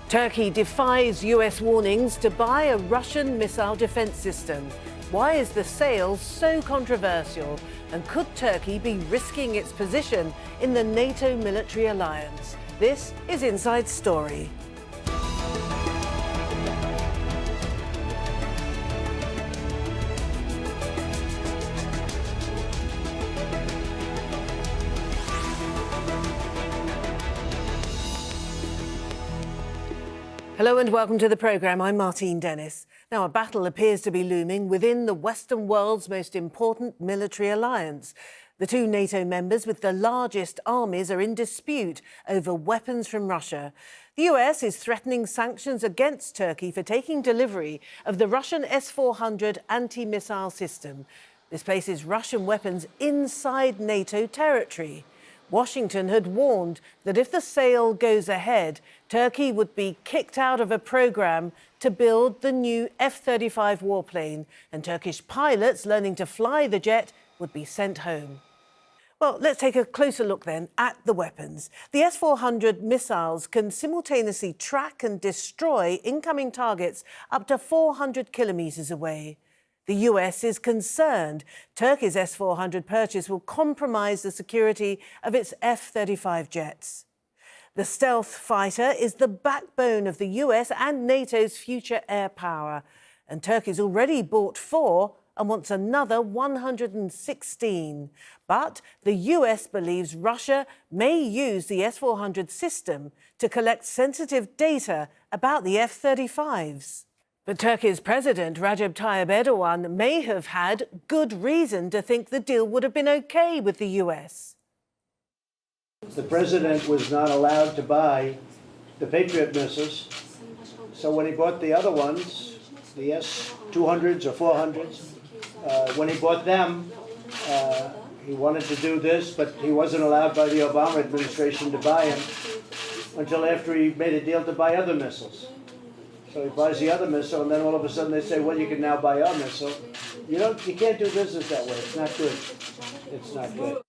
Turkey defies US warnings to buy a Russian missile defense system. Why is the sale so controversial? And could Turkey be risking its position in the NATO military alliance? This is Inside Story. Hello and welcome to the programme. I'm Martine. Now, a battle appears to be looming within the Western world's most important military alliance. The two NATO members with the largest armies are in dispute over weapons from Russia. The US is threatening sanctions against Turkey for taking delivery of the Russian S-400 anti-missile system. This places Russian weapons inside NATO territory. Washington had warned that if the sale goes ahead, Turkey would be kicked out of a programme to build the new F-35 warplane, and Turkish pilots learning to fly the jet would be sent home. Well, let's take a closer look then at the weapons. The S-400 missiles can simultaneously track and destroy incoming targets up to 400 kilometres away. The US is concerned Turkey's S-400 purchase will compromise the security of its F-35 jets. The stealth fighter is the backbone of the US and NATO's future air power, and Turkey's already bought 4 and wants another 116. But the US believes Russia may use the S-400 system to collect sensitive data about the F-35s. But Turkey's President Recep Tayyip Erdogan may have had good reason to think the deal would have been okay with the US. The president was not allowed to buy the Patriot missiles, so when he bought the other ones, the S-200s or 400s, when he bought them, he wanted to do this, but he wasn't allowed by the Obama administration to buy them until after he made a deal to buy other missiles. So he buys the other missile, and then all of a sudden they say, well, you can now buy our missile. You can't do business that way. It's not good. It's not good.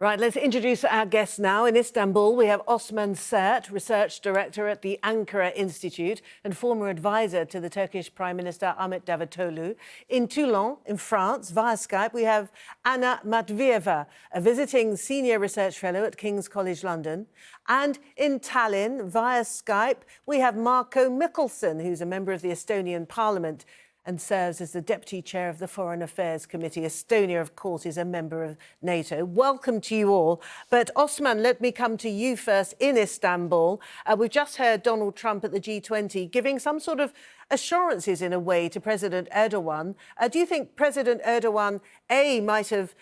Right, let's introduce our guests now. In Istanbul, we have Osman Sert, Research Director at the Ankara Institute and former advisor to the Turkish Prime Minister Ahmet Davutoglu. In Toulon, in France, via Skype, we have Anna Matveeva, a visiting senior research fellow at King's College London. And in Tallinn, via Skype, we have Marko Mihkelson, who's a member of the Estonian Parliament and serves as the Deputy Chair of the Foreign Affairs Committee. Estonia, of course, is a member of NATO. Welcome to you all. But Osman, let me come to you first in Istanbul. We've just heard Donald Trump at the G20 giving some sort of assurances, in a way, to President Erdogan. Do you think President Erdogan, A, might have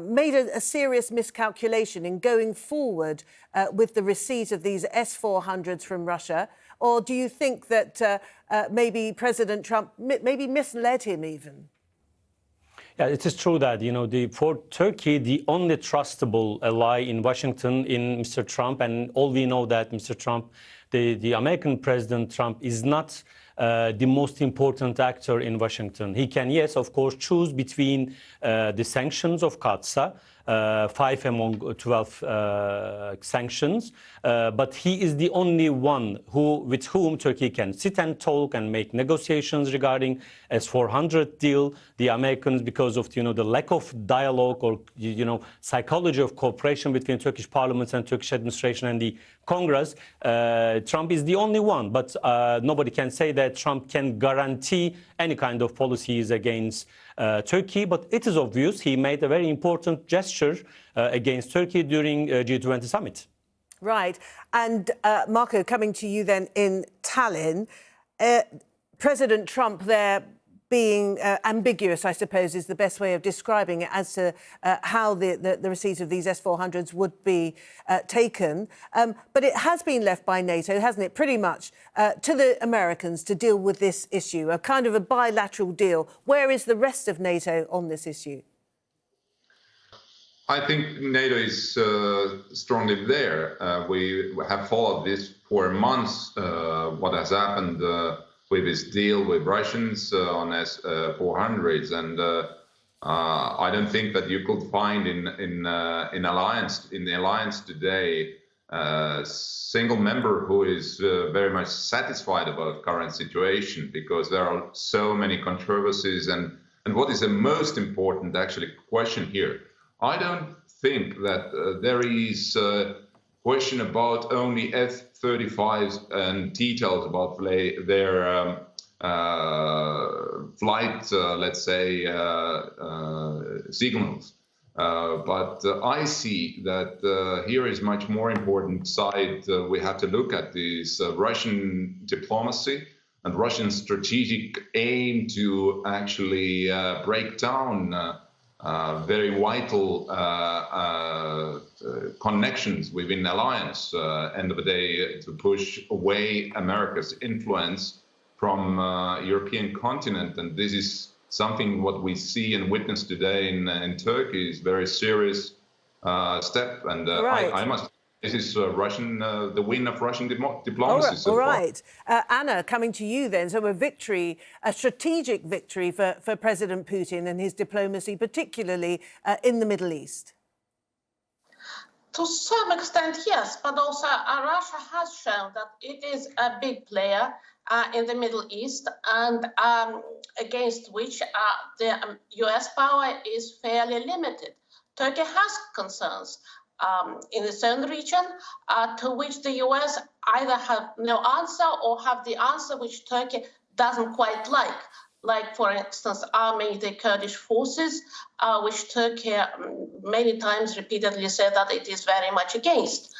made a serious miscalculation in going forward with the receipt of these S-400s from Russia? Or do you think that maybe President Trump maybe misled him even? Yeah, it is true that, for Turkey, the only trustable ally in Washington in Mr. Trump, and all we know that Mr. Trump, the American President Trump, is not the most important actor in Washington. He can, yes, of course, choose between the sanctions of CAATSA, 5 among 12 sanctions, but he is the only one with whom Turkey can sit and talk and make negotiations regarding S-400 deal. The Americans, because of the lack of dialogue or psychology of cooperation between Turkish Parliament and Turkish administration and the Congress, Trump is the only one. But nobody can say that Trump can guarantee any kind of policies against Turkey. But it is obvious he made a very important gesture against Turkey during G20 summit. Right. And Marko, coming to you then in Tallinn, President Trump there being ambiguous, I suppose, is the best way of describing it, as to how the receipt of these S-400s would be taken. But it has been left by NATO, hasn't it, pretty much to the Americans to deal with this issue, a kind of a bilateral deal. Where is the rest of NATO on this issue? I think NATO is strongly there. We have followed this for months, what has happened with this deal with Russians on S-400s. And I don't think that you could find in the alliance today a single member who is very much satisfied about current situation, because there are so many controversies. And what is the most important actually question here? I don't think that there is a question about only F-35s and details about their flight, let's say, signals. But I see that here is much more important side we have to look at is Russian diplomacy and Russian strategic aim to actually break down very vital connections within the alliance, end of the day, to push away America's influence from European continent. And this is something what we see and witness today in Turkey is very serious step. And Right. I must. This is the win of Russian diplomacy so all far. right. Anna, coming to you then. So a strategic victory for President Putin and his diplomacy, particularly in the Middle East. To some extent, yes, but also Russia has shown that it is a big player in the Middle East, and against which the US power is fairly limited. Turkey has concerns in its own region, to which the US either have no answer or have the answer which Turkey doesn't quite like, for instance, arming the Kurdish forces, which Turkey many times repeatedly said that it is very much against.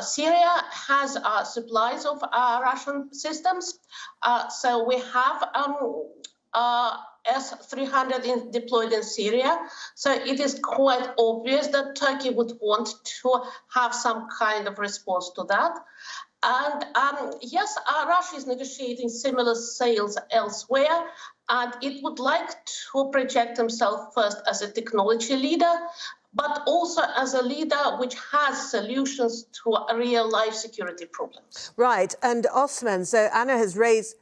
Syria has supplies of Russian systems, so we have S-300 deployed in Syria. So it is quite obvious that Turkey would want to have some kind of response to that. And yes, Russia is negotiating similar sales elsewhere, and it would like to project itself first as a technology leader, but also as a leader which has solutions to real-life security problems. Right, and Osman, so Anna has raised...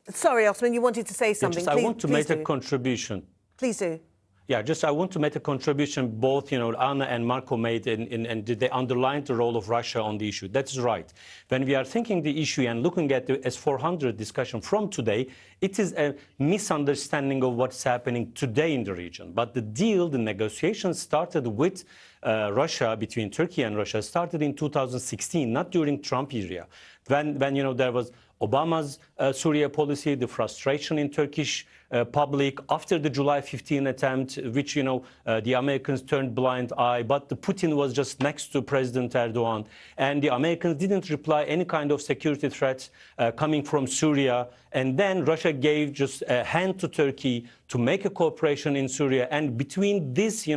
Sorry, Osman, you wanted to say something. I want to make a contribution. Please do. Yeah, I want to make a contribution. Both, Anna and Marco made, and they underlined the role of Russia on the issue. That's right. When we are thinking the issue and looking at the S-400 discussion from today, it is a misunderstanding of what's happening today in the region. But the deal, the negotiations started with Russia, between Turkey and Russia, started in 2016, not during Trump era. When there was Obama's Syria policy, the frustration in Turkish public after the July 15 attempt, which, the Americans turned blind eye, but the Putin was just next to President Erdogan. And the Americans didn't reply any kind of security threats coming from Syria. And then Russia gave just a hand to Turkey to make a cooperation in Syria. And between this,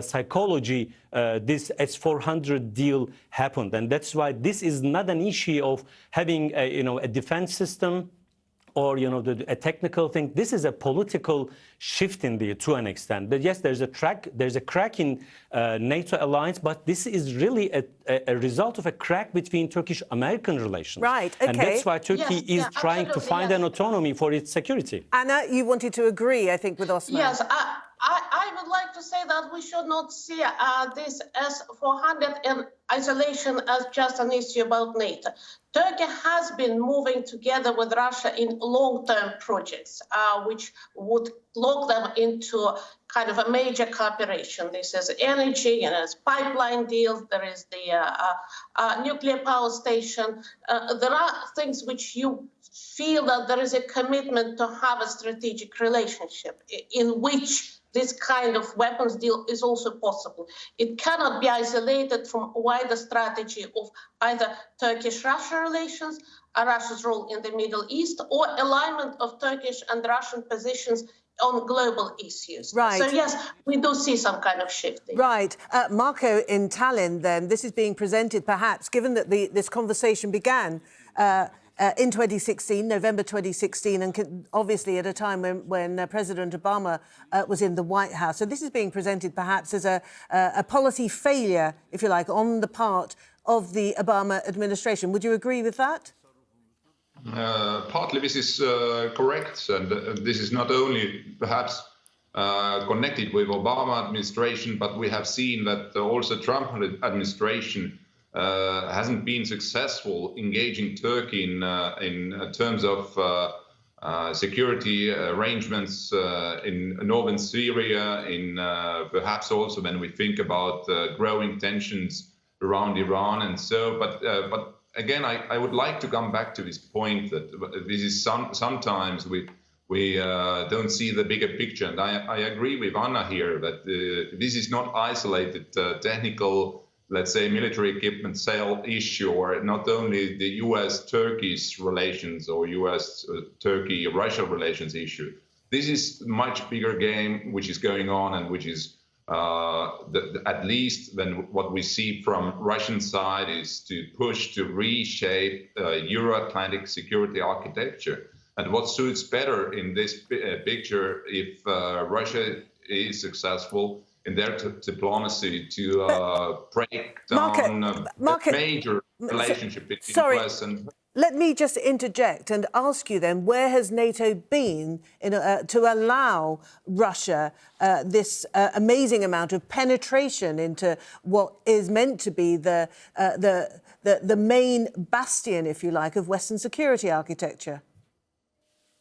psychology, this S-400 deal happened. And that's why this is not an issue of having, a defense system or, a technical thing. This is a political shift to an extent. But yes, there's a crack in NATO alliance, but this is really a result of a crack between Turkish-American relations. Right, okay. And that's why Turkey is trying to find an autonomy for its security. Anna, you wanted to agree, I think, with Osman. Yes, I would like to say that we should not see this S-400 in isolation as just an issue about NATO. Turkey has been moving together with Russia in long-term projects, which would lock them into kind of a major cooperation. This is energy, it's pipeline deals, there is the nuclear power station. There are things which you feel that there is a commitment to have a strategic relationship in which this kind of weapons deal is also possible. It cannot be isolated from a wider strategy of either Turkish-Russia relations, Russia's role in the Middle East, or alignment of Turkish and Russian positions on global issues. Right. So yes, we do see some kind of shifting. Right. Marco, in Tallinn, then, this is being presented, perhaps, given that this conversation began in 2016, November 2016, and obviously at a time when President Obama was in the White House. So this is being presented perhaps as a policy failure, if you like, on the part of the Obama administration. Would you agree with that? Partly this is correct, and this is not only perhaps connected with Obama administration, but we have seen that also Trump administration hasn't been successful engaging Turkey in terms of security arrangements in northern Syria, in perhaps also when we think about growing tensions around Iran and so. But again, I would like to come back to this point that this is sometimes we don't see the bigger picture. And I agree with Anna here that this is not isolated technical, let's say, military equipment sale issue, or not only the US-Turkish relations or US-Turkey-Russia relations issue. This is a much bigger game which is going on, and which is at least then what we see from Russian side is to push to reshape Euro-Atlantic security architecture. And what suits better in this picture, if Russia is successful in their diplomacy to break down the major relationship between US and... Let me just interject and ask you then, where has NATO been to allow Russia this amazing amount of penetration into what is meant to be the main bastion, if you like, of Western security architecture?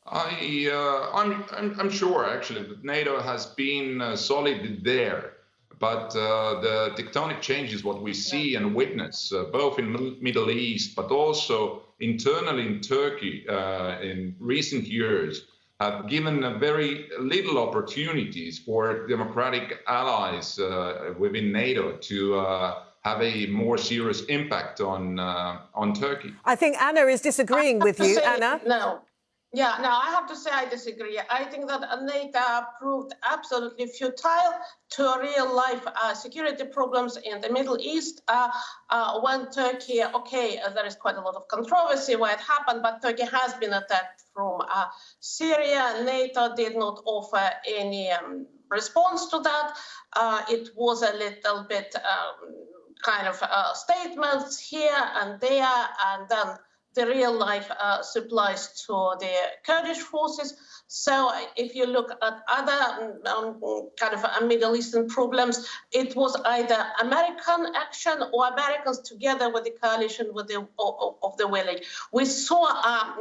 I'm sure actually that NATO has been solid there, but the tectonic changes what we see and witness both in the Middle East but also internally in Turkey in recent years have given very little opportunities for democratic allies within NATO to have a more serious impact on Turkey. I think Anna is disagreeing with you. Anna? No. Yeah, no, I have to say I disagree. I think that NATO proved absolutely futile to real-life security problems in the Middle East when Turkey, there is quite a lot of controversy why it happened, but Turkey has been attacked from Syria. NATO did not offer any response to that. It was a little bit kind of statements here and there, and then the real life supplies to the Kurdish forces. So if you look at other kind of Middle Eastern problems, it was either American action or Americans together with the coalition of the village. We saw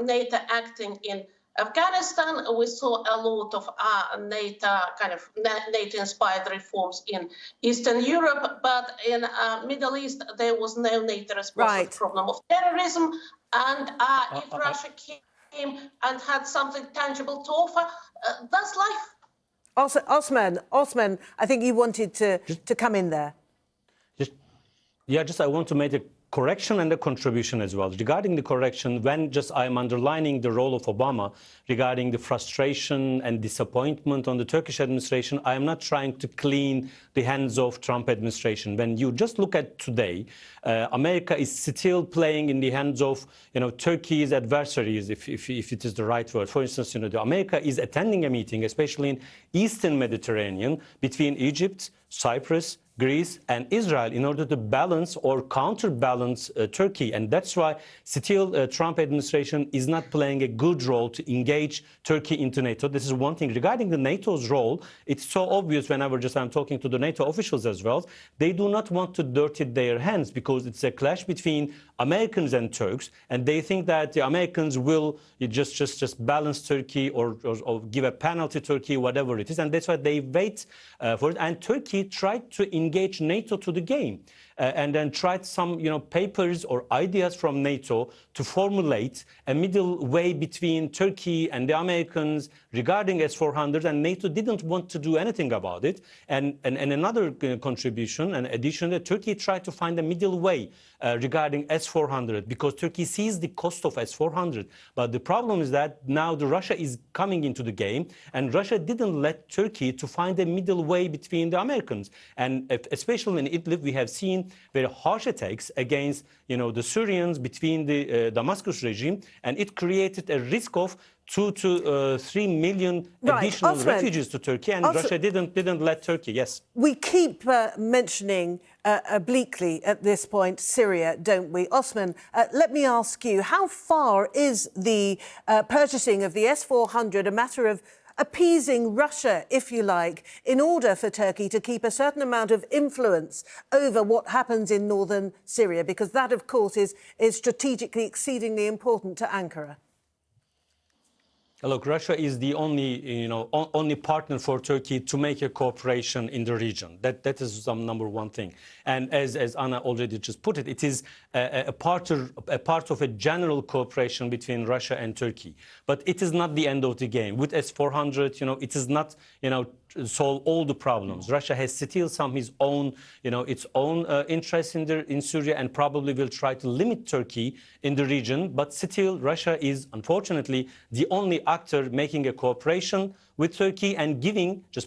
NATO acting in Afghanistan. We saw a lot of NATO-inspired reforms in Eastern Europe, but in Middle East there was no NATO response to the problem of terrorism. And if Russia came and had something tangible to offer, that's life. Osman, I think you wanted to come in there. I want to make a correction and a contribution as well. Regarding the correction, when I'm underlining the role of Obama regarding the frustration and disappointment on the Turkish administration, I am not trying to clean the hands of Trump administration. When you just look at today, America is still playing in the hands of Turkey's adversaries, if it is the right word. For instance, America is attending a meeting, especially in Eastern Mediterranean, between Egypt, Cyprus, Greece and Israel in order to balance or counterbalance Turkey. And that's why still Trump administration is not playing a good role to engage Turkey into NATO. This is one thing. Regarding the NATO's role, it's so obvious whenever I'm talking to the NATO officials as well. They do not want to dirty their hands because it's a clash between Americans and Turks, and they think that the Americans will just balance Turkey or give a penalty to Turkey, whatever it is. And that's why they wait for it. And Turkey tried to engage NATO to the game. And then tried some papers or ideas from NATO to formulate a middle way between Turkey and the Americans regarding S-400, and NATO didn't want to do anything about it. And another contribution and addition, that Turkey tried to find a middle way regarding S-400 because Turkey sees the cost of S-400. But the problem is that now Russia is coming into the game, and Russia didn't let Turkey to find a middle way between the Americans. And especially in Idlib, we have seen very harsh attacks against the Syrians between the Damascus regime, and it created a risk of 2 to 3 million additional refugees to Turkey, and Russia didn't let Turkey. Yes, we keep mentioning obliquely at this point Syria, don't we? Osman, let me ask you, how far is the purchasing of the S-400 a matter of appeasing Russia, if you like, in order for Turkey to keep a certain amount of influence over what happens in northern Syria, because that, of course, is strategically exceedingly important to Ankara? Look, Russia is the only, only partner for Turkey to make a cooperation in the region. That is some number one thing. And as Anna already just put it, it is a part of a general cooperation between Russia and Turkey. But it is not the end of the game. With S-400, it is not, solve all the problems. Russia has still its own interests in Syria, and probably will try to limit Turkey in the region. But still, Russia is unfortunately the only actor making a cooperation with Turkey and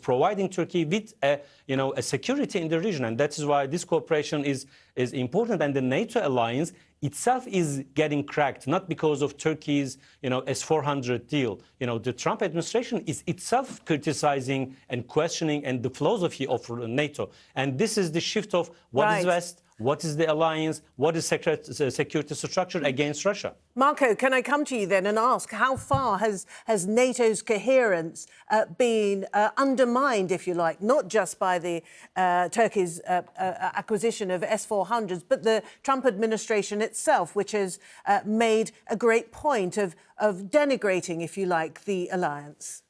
providing Turkey with a security in the region. And that is why this cooperation is important. And the NATO alliance itself is getting cracked, not because of Turkey's, S-400 deal. The Trump administration is itself criticizing and questioning and the philosophy of NATO. And this is the shift of what is West, what is the alliance, what is security structure against Russia. Marco, can I come to you then and ask, how far has NATO's coherence been undermined, if you like, not just by the Turkey's acquisition of S-400s, but the Trump administration itself, which has made a great point of denigrating, if you like, the alliance?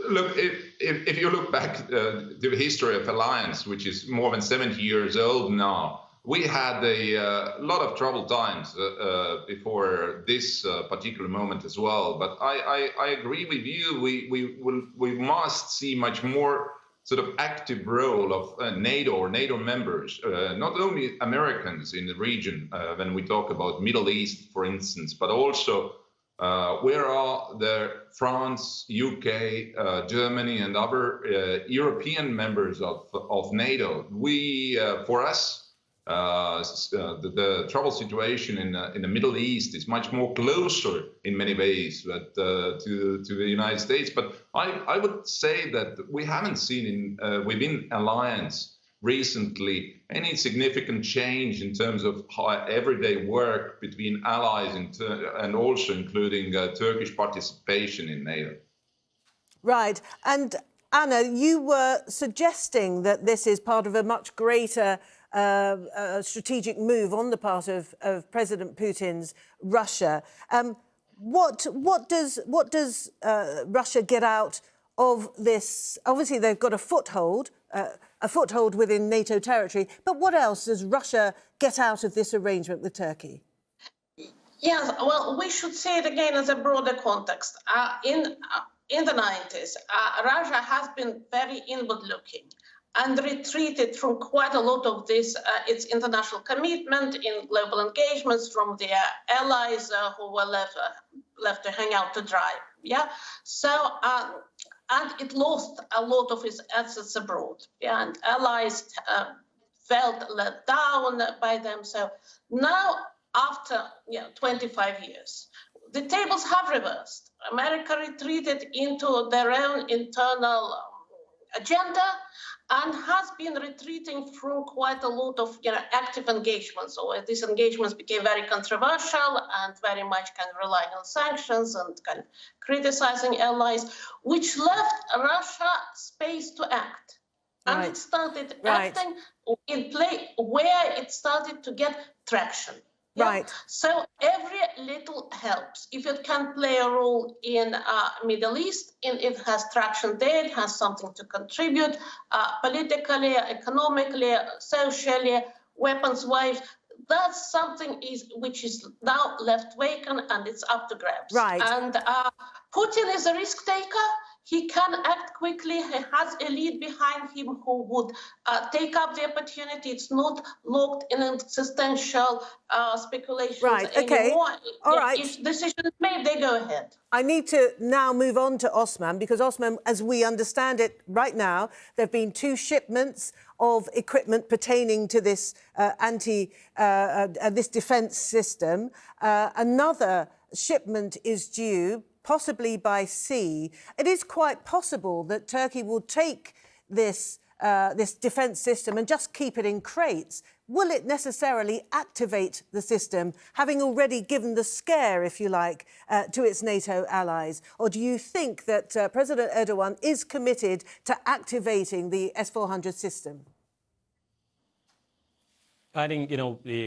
Look, if you look back to the history of alliance, which is more than 70 years old now, we had a lot of troubled times before this particular moment as well. But I agree with you. We must see much more sort of active role of NATO or NATO members, not only Americans in the region when we talk about Middle East, for instance, but also where are the France, UK, Germany, and other European members of NATO? For us, the trouble situation in the Middle East is much more closer in many ways to the United States. But I would say that we haven't seen within alliance recently any significant change in terms of everyday work between allies and also including Turkish participation in NATO. Right. And Anna, you were suggesting that this is part of a much greater strategic move on the part of President Putin's Russia. What does Russia get out of this? Obviously, they've got a foothold within NATO territory. But what else does Russia get out of this arrangement with Turkey? Yes, well, we should say it again as a broader context. In the 90s, Russia has been very inward-looking and retreated from quite a lot of this, its international commitment in global engagements from their allies who were left to hang out to dry. Yeah, so and it lost a lot of its assets abroad. Yeah, and allies felt let down by them. So now, after 25 years, the tables have reversed. America retreated into their own internal agenda and has been retreating from quite a lot of active engagements. So these engagements became very controversial and very much kind of relying on sanctions and kind of criticizing allies, which left Russia space to act. And Right. it started acting in play where it started to get traction. Yeah? Right. So every little helps. If it can play a role in Middle East, it has traction there, it has something to contribute politically, economically, socially, weapons-wise. That's something which is now left vacant and it's up to grabs. Right. And Putin is a risk taker. He can act quickly. He has a lead behind him who would take up the opportunity. It's not locked in existential speculations anymore. All right. If decision is made, they go ahead. I need to now move on to Osman, because Osman, as we understand it right now, there have been 2 shipments of equipment pertaining to this this defence system. Another shipment is due, possibly by sea. It is quite possible that Turkey will take this this defence system and just keep it in crates, will it necessarily activate the system, having already given the scare, if you like, to its NATO allies? Or do you think that President Erdogan is committed to activating the S-400 system? I think,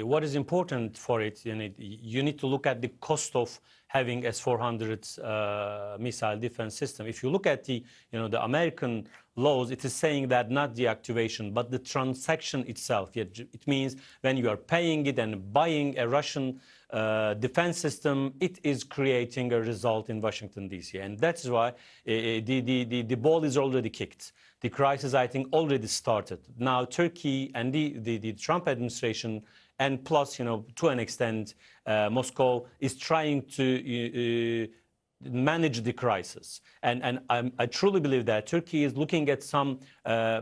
what is important for it, you need to look at the cost of having S-400 missile defense system. If you look at the American laws, it is saying that not the activation, but the transaction itself. It means when you are paying it and buying a Russian defense system, it is creating a result in Washington, D.C. And that's why the ball is already kicked. The crisis, I think, already started. Now, Turkey and the Trump administration, and plus, to an extent, Moscow is trying to manage the crisis. And I truly believe that Turkey is looking at some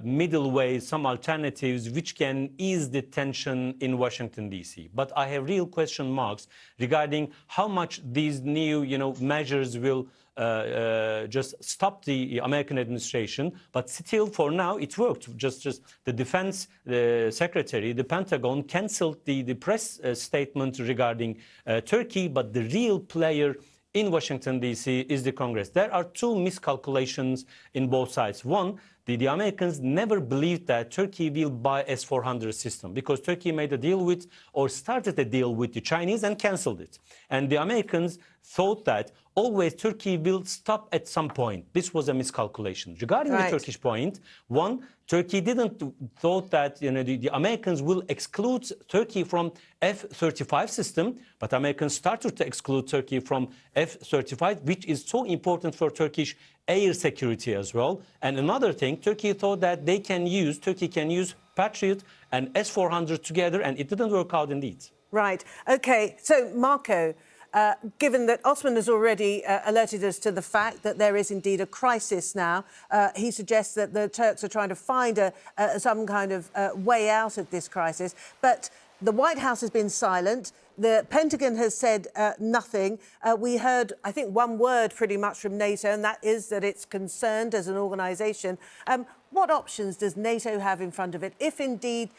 middle ways, some alternatives which can ease the tension in Washington, D.C. But I have real question marks regarding how much these new, measures will just stop the American administration. But still, for now, it worked. Just the defense secretary, the Pentagon, canceled the press statement regarding Turkey, but the real player in Washington, D.C. is the Congress. There are two miscalculations in both sides. One, the Americans never believed that Turkey will buy S-400 system because Turkey made a deal with, or started a deal with the Chinese and canceled it. And the Americans thought that always Turkey will stop at some point. This was a miscalculation. Regarding the Turkish point, one, Turkey didn't thought that the Americans will exclude Turkey from F-35 system, but Americans started to exclude Turkey from F-35, which is so important for Turkish air security as well. And another thing, Turkey thought that Turkey can use Patriot and S-400 together, and it didn't work out indeed. Right. OK. So, Marco, given that Osman has already alerted us to the fact that there is indeed a crisis now, he suggests that the Turks are trying to find some kind of way out of this crisis. But the White House has been silent. The Pentagon has said nothing. We heard, I think, one word pretty much from NATO, and that is that it's concerned as an organisation. What options does NATO have in front of it if indeed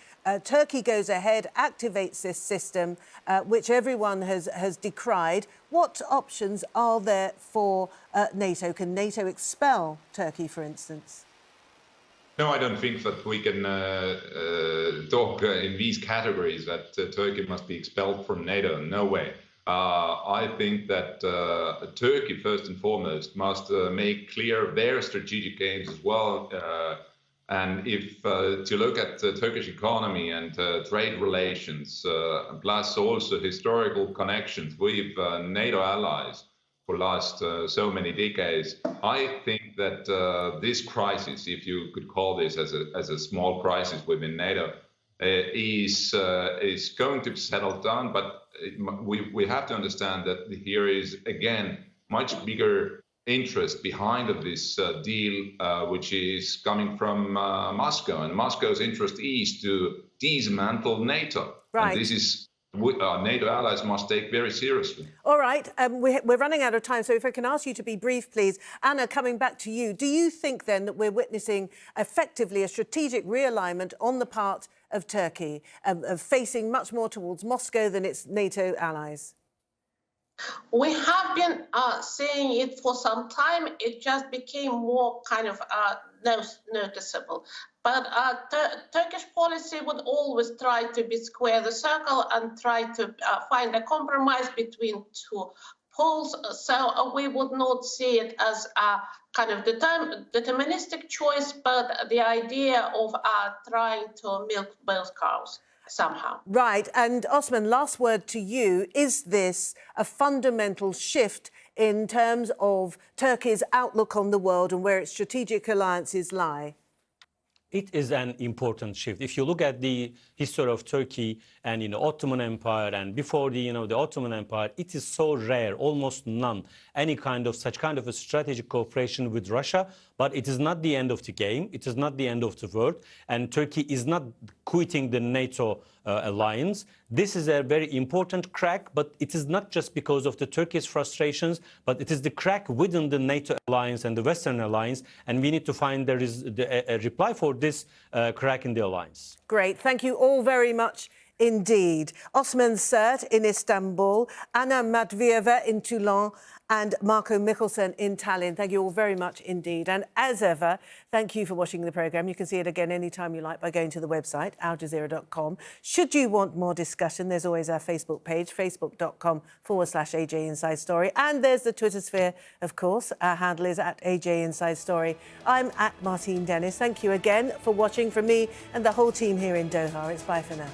Turkey goes ahead, activates this system, which everyone has decried? What options are there for NATO? Can NATO expel Turkey, for instance? No, I don't think that we can talk in these categories that Turkey must be expelled from NATO. No way. I think that Turkey, first and foremost, must make clear their strategic aims as well. And if to look at the Turkish economy and trade relations, plus also historical connections with NATO allies for last so many decades, I think that this crisis, if you could call this as a small crisis within NATO, is going to be settled down. But we have to understand that here is, again, much bigger interest behind of this deal, which is coming from Moscow. And Moscow's interest is to dismantle NATO. Right. And this is NATO allies must take very seriously. All right, we're running out of time, so if I can ask you to be brief, please. Anna, coming back to you, do you think then that we're witnessing effectively a strategic realignment on the part of Turkey, of facing much more towards Moscow than its NATO allies? We have been saying it for some time. It just became more kind of noticeable. But Turkish policy would always try to square the circle and try to find a compromise between two poles. So we would not see it as a kind of deterministic choice, but the idea of trying to milk both cows somehow. Right. And Osman, last word to you. Is this a fundamental shift in terms of Turkey's outlook on the world and where its strategic alliances lie? It is an important shift. If you look at the history of Turkey and Ottoman Empire, and before the Ottoman Empire, it is so rare, almost none, any kind of such kind of a strategic cooperation with Russia. but it is not the end of the game. It is not the end of the world. And Turkey is not quitting the NATO alliance. This is a very important crack, but it is not just because of the Turkish frustrations, but it is the crack within the NATO alliance and the Western alliance. And we need to find there is a reply for this crack in the alliance. Great. Thank you all very much indeed. Osman Sert in Istanbul, Anna Matveeva in Toulon, and Marco Mikkelsen in Tallinn. Thank you all very much indeed. And as ever, thank you for watching the programme. You can see it again anytime you like by going to the website, aljazeera.com. Should you want more discussion, there's always our Facebook page, facebook.com/AJ Inside Story. And there's the Twitter sphere, of course. Our handle is @AJ Inside Story. I'm @Martine Dennis. Thank you again for watching from me and the whole team here in Doha. It's bye for now.